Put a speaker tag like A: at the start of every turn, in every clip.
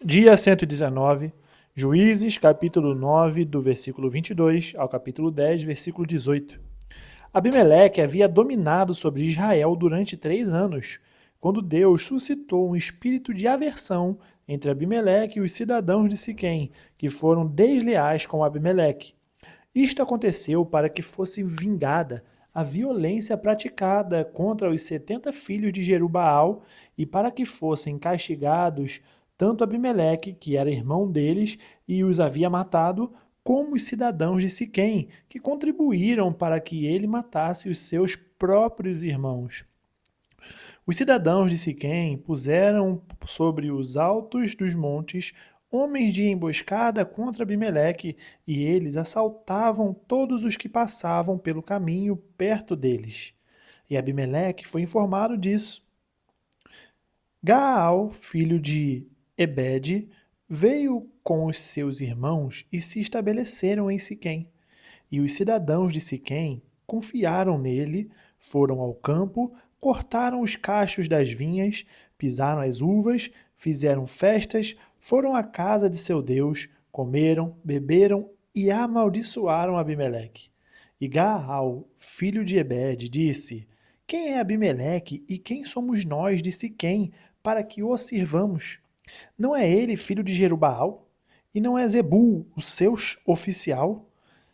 A: Dia 119, Juízes, capítulo 9, do versículo 22 ao capítulo 10, versículo 18. Abimeleque havia dominado sobre Israel durante 3 anos, quando Deus suscitou um espírito de aversão entre Abimeleque e os cidadãos de Siquém, que foram desleais com Abimeleque. Isto aconteceu para que fosse vingada a violência praticada contra os 70 filhos de Jerubaal e para que fossem castigados tanto Abimeleque, que era irmão deles e os havia matado, como os cidadãos de Siquém, que contribuíram para que ele matasse os seus próprios irmãos. Os cidadãos de Siquém puseram sobre os altos dos montes homens de emboscada contra Abimeleque, e eles assaltavam todos os que passavam pelo caminho perto deles. E Abimeleque foi informado disso. Gaal, filho de Ebede, veio com os seus irmãos e se estabeleceram em Siquém. E os cidadãos de Siquém confiaram nele, foram ao campo, cortaram os cachos das vinhas, pisaram as uvas, fizeram festas, foram à casa de seu Deus, comeram, beberam e amaldiçoaram Abimeleque. E Gaal, filho de Ebede, disse: Quem é Abimeleque e quem somos nós de Siquém para que o sirvamos? Não é ele filho de Jerubaal? E não é Zebul, o seu oficial?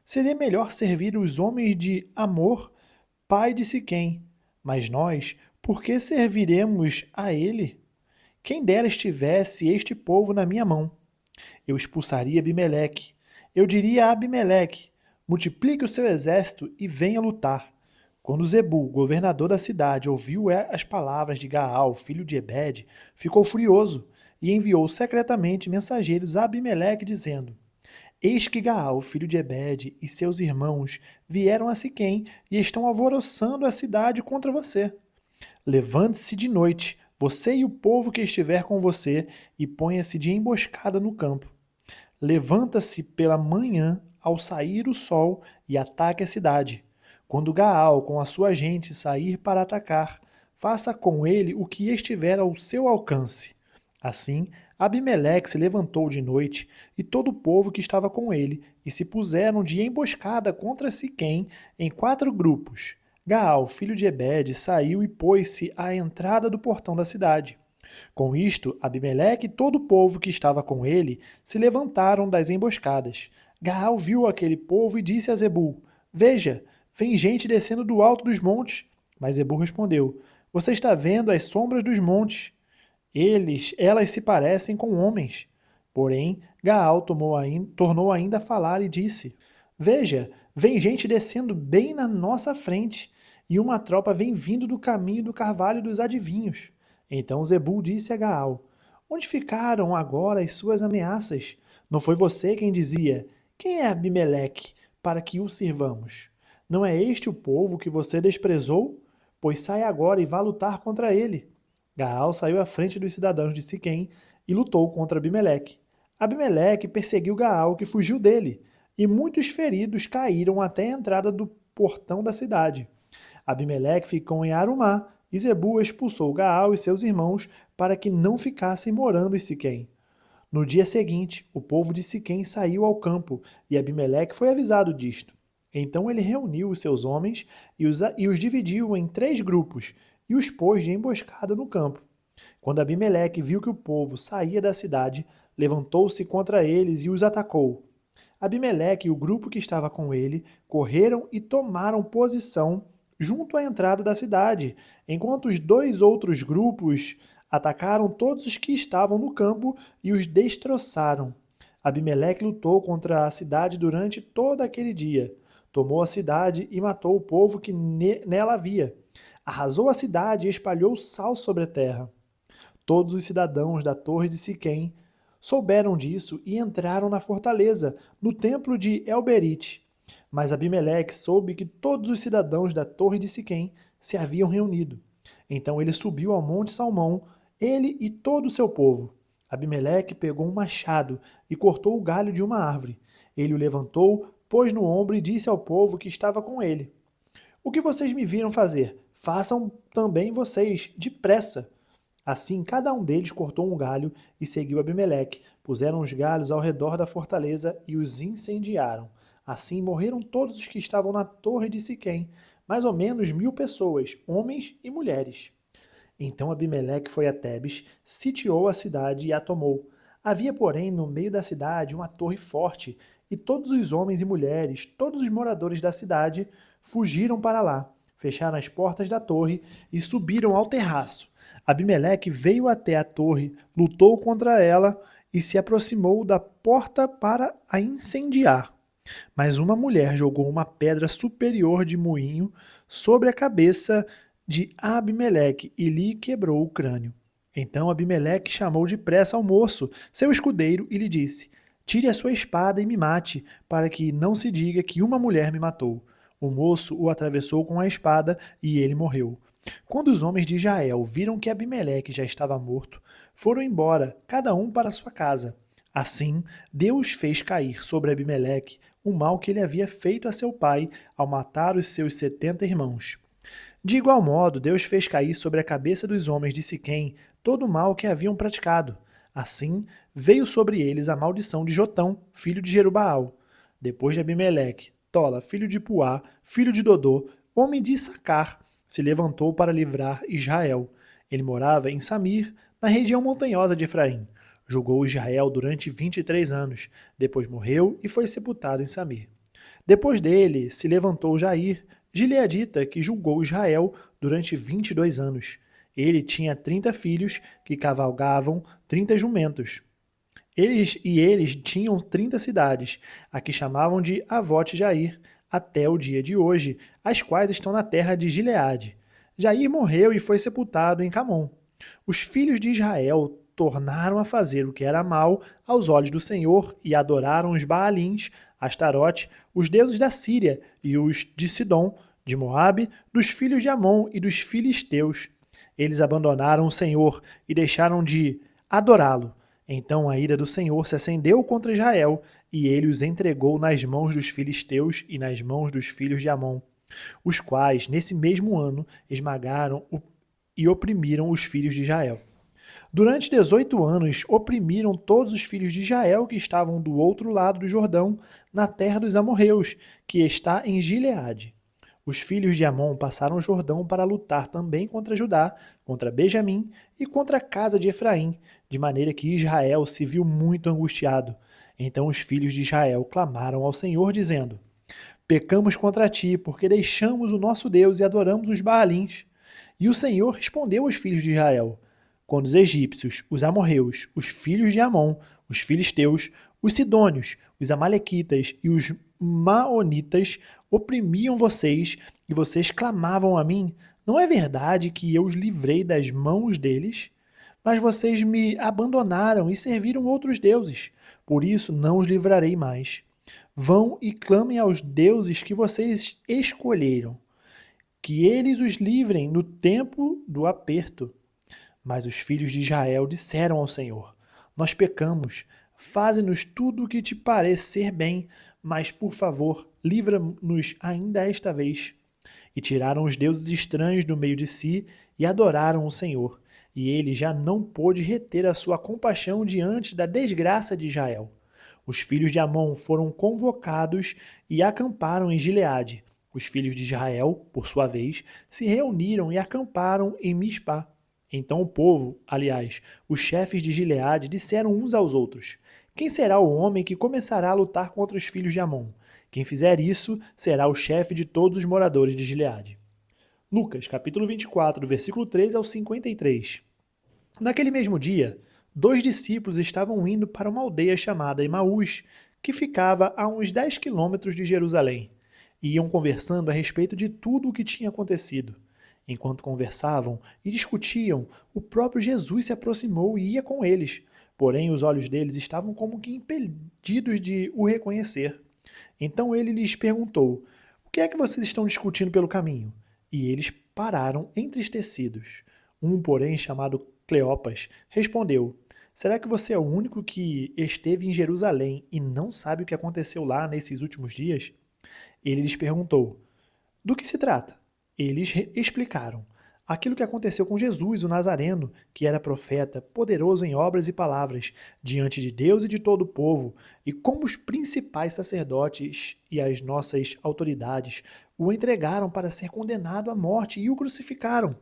A: Seria melhor servir os homens de Amor, pai de Siquém. Mas nós, por que serviremos a ele? Quem dera estivesse este povo na minha mão. Eu expulsaria Abimeleque. Eu diria a Abimeleque: multiplique o seu exército e venha lutar. Quando Zebul, governador da cidade, ouviu as palavras de Gaal, filho de Ebede, ficou furioso e enviou secretamente mensageiros a Abimeleque, dizendo: Eis que Gaal, filho de Ebede, e seus irmãos vieram a Siquém e estão alvoroçando a cidade contra você. Levante-se de noite, você e o povo que estiver com você, e ponha-se de emboscada no campo. Levanta-se pela manhã ao sair o sol e ataque a cidade. Quando Gaal com a sua gente sair para atacar, faça com ele o que estiver ao seu alcance. Assim, Abimeleque se levantou de noite e todo o povo que estava com ele, e se puseram de emboscada contra Siquém em 4 grupos. Gaal, filho de Ebede, saiu e pôs-se à entrada do portão da cidade. Com isto, Abimeleque e todo o povo que estava com ele se levantaram das emboscadas. Gaal viu aquele povo e disse a Zebul: Veja, vem gente descendo do alto dos montes. Mas Zebul respondeu: Você está vendo as sombras dos montes. Elas se parecem com homens. Porém, Gaal tornou ainda a falar e disse: Veja, vem gente descendo bem na nossa frente, e uma tropa vem vindo do caminho do carvalho dos adivinhos. Então Zebul disse a Gaal: Onde ficaram agora as suas ameaças? Não foi você quem dizia: Quem é Abimeleque, para que o sirvamos? Não é este o povo que você desprezou? Pois sai agora e vá lutar contra ele. Gaal saiu à frente dos cidadãos de Siquém e lutou contra Abimeleque. Abimeleque perseguiu Gaal, que fugiu dele, e muitos feridos caíram até a entrada do portão da cidade. Abimeleque ficou em Arumá, e Zebul expulsou Gaal e seus irmãos para que não ficassem morando em Siquém. No dia seguinte, o povo de Siquém saiu ao campo, e Abimeleque foi avisado disto. Então ele reuniu os seus homens e os dividiu em 3 grupos, e os pôs de emboscada no campo. Quando Abimeleque viu que o povo saía da cidade, levantou-se contra eles e os atacou. Abimeleque e o grupo que estava com ele correram e tomaram posição junto à entrada da cidade, enquanto os 2 outros grupos atacaram todos os que estavam no campo e os destroçaram. Abimeleque lutou contra a cidade durante todo aquele dia. Tomou a cidade e matou o povo que nela havia. Arrasou a cidade e espalhou sal sobre a terra. Todos os cidadãos da torre de Siquém souberam disso e entraram na fortaleza, no templo de Elberite. Mas Abimeleque soube que todos os cidadãos da torre de Siquém se haviam reunido. Então ele subiu ao monte Salmão, ele e todo o seu povo. Abimeleque pegou um machado e cortou o galho de uma árvore. Ele o levantou, pôs no ombro e disse ao povo que estava com ele: O que vocês me viram fazer, façam também vocês, depressa. Assim, cada um deles cortou um galho e seguiu Abimeleque. Puseram os galhos ao redor da fortaleza e os incendiaram. Assim morreram todos os que estavam na torre de Siquém, mais ou menos 1000 pessoas, homens e mulheres. Então Abimeleque foi a Tebes, sitiou a cidade e a tomou. Havia, porém, no meio da cidade uma torre forte, e todos os homens e mulheres, todos os moradores da cidade, fugiram para lá, fecharam as portas da torre e subiram ao terraço. Abimeleque veio até a torre, lutou contra ela e se aproximou da porta para a incendiar. Mas uma mulher jogou uma pedra superior de moinho sobre a cabeça de Abimeleque e lhe quebrou o crânio. Então Abimeleque chamou depressa ao moço, seu escudeiro, e lhe disse: Tire a sua espada e me mate, para que não se diga que uma mulher me matou. O moço o atravessou com a espada e ele morreu. Quando os homens de Israel viram que Abimeleque já estava morto, foram embora, cada um para sua casa. Assim, Deus fez cair sobre Abimeleque o mal que ele havia feito a seu pai ao matar os seus 70 irmãos. De igual modo, Deus fez cair sobre a cabeça dos homens de Siquém todo o mal que haviam praticado. Assim, veio sobre eles a maldição de Jotão, filho de Jerubaal. Depois de Abimeleque, Tola, filho de Puá, filho de Dodô, homem de Issacar, se levantou para livrar Israel. Ele morava em Samir, na região montanhosa de Efraim. Julgou Israel durante 23 anos. Depois morreu e foi sepultado em Samir. Depois dele se levantou Jair, gileadita, que julgou Israel durante 22 anos. Ele tinha 30 filhos que cavalgavam 30 jumentos. Eles tinham 30 cidades, a que chamavam de Avote Jair, até o dia de hoje, as quais estão na terra de Gileade. Jair morreu e foi sepultado em Camon. Os filhos de Israel tornaram a fazer o que era mal aos olhos do Senhor e adoraram os Baalins, Astarote, os deuses da Síria e os de Sidom, de Moabe, dos filhos de Amon e dos filisteus. Eles abandonaram o Senhor e deixaram de adorá-lo. Então a ira do Senhor se acendeu contra Israel, e ele os entregou nas mãos dos filisteus e nas mãos dos filhos de Amon, os quais, nesse mesmo ano, esmagaram e oprimiram os filhos de Israel. Durante 18 anos, oprimiram todos os filhos de Israel que estavam do outro lado do Jordão, na terra dos amorreus, que está em Gileade. Os filhos de Amon passaram o Jordão para lutar também contra Judá, contra Benjamim e contra a casa de Efraim, de maneira que Israel se viu muito angustiado. Então os filhos de Israel clamaram ao Senhor, dizendo: Pecamos contra ti, porque deixamos o nosso Deus e adoramos os Baalins. E o Senhor respondeu aos filhos de Israel: Quando os egípcios, os amorreus, os filhos de Amon, os filisteus, os sidônios, os amalequitas e os maonitas oprimiam vocês e vocês clamavam a mim, não é verdade que eu os livrei das mãos deles? Mas vocês me abandonaram e serviram outros deuses. Por isso não os livrarei mais. Vão e clamem aos deuses que vocês escolheram, que eles os livrem no tempo do aperto. Mas os filhos de Israel disseram ao Senhor: Nós pecamos, faze-nos tudo o que te parecer bem, mas, por favor, livra-nos ainda esta vez. E tiraram os deuses estranhos do meio de si e adoraram o Senhor. E ele já não pôde reter a sua compaixão diante da desgraça de Israel. Os filhos de Amon foram convocados e acamparam em Gileade. Os filhos de Israel, por sua vez, se reuniram e acamparam em Mispá. Então o povo, aliás, os chefes de Gileade, disseram uns aos outros: Quem será o homem que começará a lutar contra os filhos de Amon? Quem fizer isso será o chefe de todos os moradores de Gileade. Lucas, capítulo 24, versículo 13 ao 53. Naquele mesmo dia, 2 discípulos estavam indo para uma aldeia chamada Emaús, que ficava a uns 10 quilômetros de Jerusalém, e iam conversando a respeito de tudo o que tinha acontecido. Enquanto conversavam e discutiam, o próprio Jesus se aproximou e ia com eles. Porém, os olhos deles estavam como que impedidos de o reconhecer. Então ele lhes perguntou: O que é que vocês estão discutindo pelo caminho? E eles pararam entristecidos. Um, porém, chamado Cleopas, respondeu: Será que você é o único que esteve em Jerusalém e não sabe o que aconteceu lá nesses últimos dias? Ele lhes perguntou: Do que se trata? Eles explicaram. aquilo que aconteceu com Jesus, o Nazareno, que era profeta, poderoso em obras e palavras, diante de Deus e de todo o povo, e como os principais sacerdotes e as nossas autoridades o entregaram para ser condenado à morte e o crucificaram.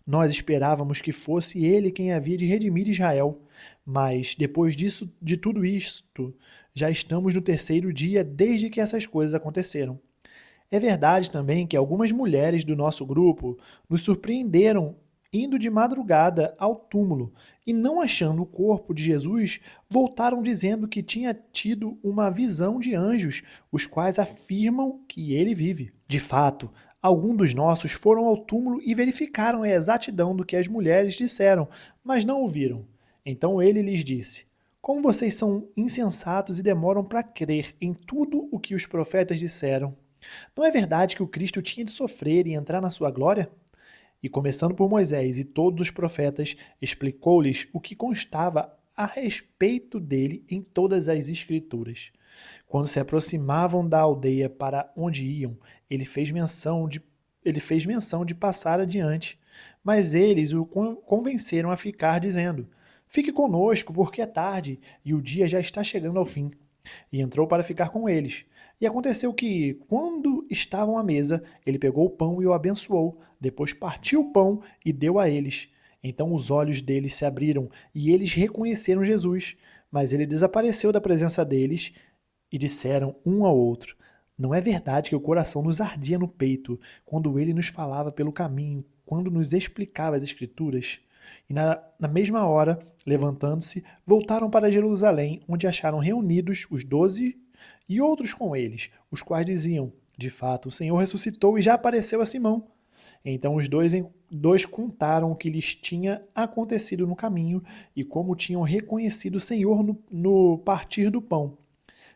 A: Nós esperávamos que fosse ele quem havia de redimir Israel, mas depois disso, de tudo isto, já estamos no terceiro dia desde que essas coisas aconteceram. É verdade também que algumas mulheres do nosso grupo nos surpreenderam indo de madrugada ao túmulo e, não achando o corpo de Jesus, voltaram dizendo que tinha tido uma visão de anjos, os quais afirmam que ele vive. De fato, alguns dos nossos foram ao túmulo e verificaram a exatidão do que as mulheres disseram, mas não o viram. Então ele lhes disse: Como vocês são insensatos e demoram para crer em tudo o que os profetas disseram? Não é verdade que o Cristo tinha de sofrer e entrar na sua glória? E começando por Moisés e todos os profetas, explicou-lhes o que constava a respeito dele em todas as Escrituras. Quando se aproximavam da aldeia para onde iam, ele fez menção de passar adiante, mas eles o convenceram a ficar, dizendo: Fique conosco, porque é tarde e o dia já está chegando ao fim. E entrou para ficar com eles. E aconteceu que, quando estavam à mesa, ele pegou o pão e o abençoou, depois partiu o pão e deu a eles. Então os olhos deles se abriram e eles reconheceram Jesus, mas ele desapareceu da presença deles e disseram um ao outro: Não é verdade que o coração nos ardia no peito quando ele nos falava pelo caminho, quando nos explicava as Escrituras? E na mesma hora, levantando-se, voltaram para Jerusalém, onde acharam reunidos os 12 e outros com eles, os quais diziam: De fato, o Senhor ressuscitou e já apareceu a Simão. Então os dois contaram o que lhes tinha acontecido no caminho e como tinham reconhecido o Senhor no partir do pão.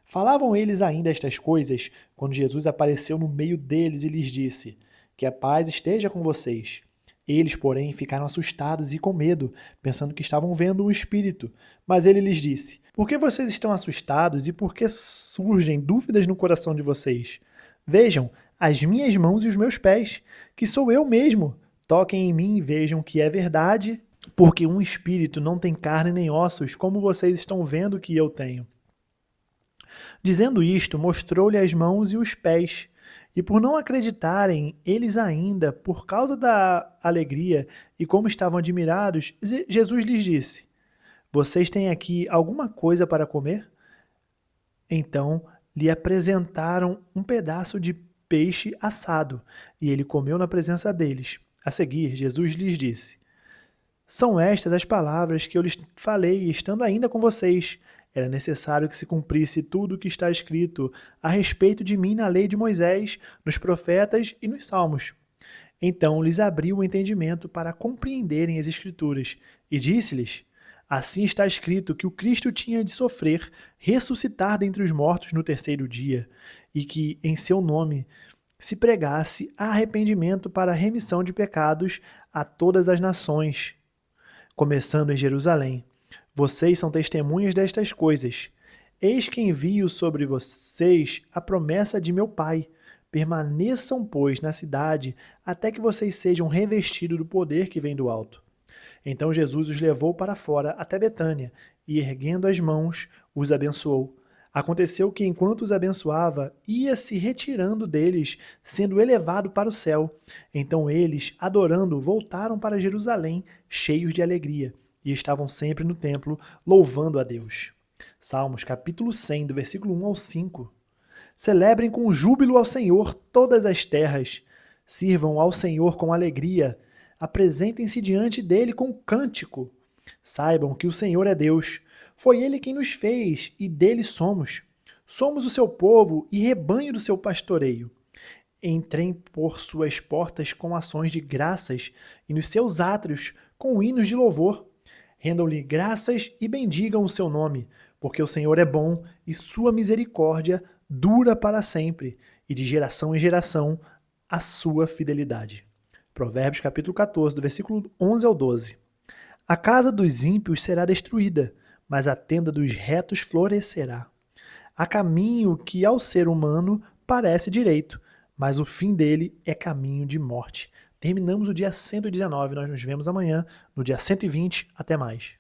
A: Falavam eles ainda estas coisas quando Jesus apareceu no meio deles e lhes disse: Que a paz esteja com vocês. Eles, porém, ficaram assustados e com medo, pensando que estavam vendo um espírito. Mas ele lhes disse: Por que vocês estão assustados e por que surgem dúvidas no coração de vocês? Vejam as minhas mãos e os meus pés, que sou eu mesmo. Toquem em mim e vejam que é verdade, porque um espírito não tem carne nem ossos, como vocês estão vendo que eu tenho. Dizendo isto, mostrou-lhe as mãos e os pés. E por não acreditarem, eles ainda, por causa da alegria e como estavam admirados, Jesus lhes disse: Vocês têm aqui alguma coisa para comer? Então lhe apresentaram um pedaço de peixe assado, e ele comeu na presença deles. A seguir, Jesus lhes disse: São estas as palavras que eu lhes falei, estando ainda com vocês. Era necessário que se cumprisse tudo o que está escrito a respeito de mim na lei de Moisés, nos profetas e nos salmos. Então lhes abriu o entendimento para compreenderem as Escrituras, e disse-lhes: Assim está escrito que o Cristo tinha de sofrer, ressuscitar dentre os mortos no terceiro dia, e que, em seu nome, se pregasse arrependimento para a remissão de pecados a todas as nações, começando em Jerusalém. Vocês são testemunhas destas coisas. Eis que envio sobre vocês a promessa de meu Pai. Permaneçam, pois, na cidade, até que vocês sejam revestidos do poder que vem do alto. Então Jesus os levou para fora até Betânia, e erguendo as mãos, os abençoou. Aconteceu que, enquanto os abençoava, ia se retirando deles, sendo elevado para o céu. Então eles, adorando, voltaram para Jerusalém, cheios de alegria, e estavam sempre no templo, louvando a Deus. Salmos capítulo 100, do versículo 1 ao 5. Celebrem com júbilo ao Senhor todas as terras. Sirvam ao Senhor com alegria. Apresentem-se diante dele com cântico. Saibam que o Senhor é Deus. Foi ele quem nos fez e dele somos. Somos o seu povo e rebanho do seu pastoreio. Entrem por suas portas com ações de graças e nos seus átrios com hinos de louvor. Rendam-lhe graças e bendigam o seu nome, porque o Senhor é bom e sua misericórdia dura para sempre, e de geração em geração a sua fidelidade. Provérbios capítulo 14, do versículo 11 ao 12. A casa dos ímpios será destruída, mas a tenda dos retos florescerá. Há caminho que ao ser humano parece direito, mas o fim dele é caminho de morte. Terminamos o dia 119, nós nos vemos amanhã no dia 120. Até mais.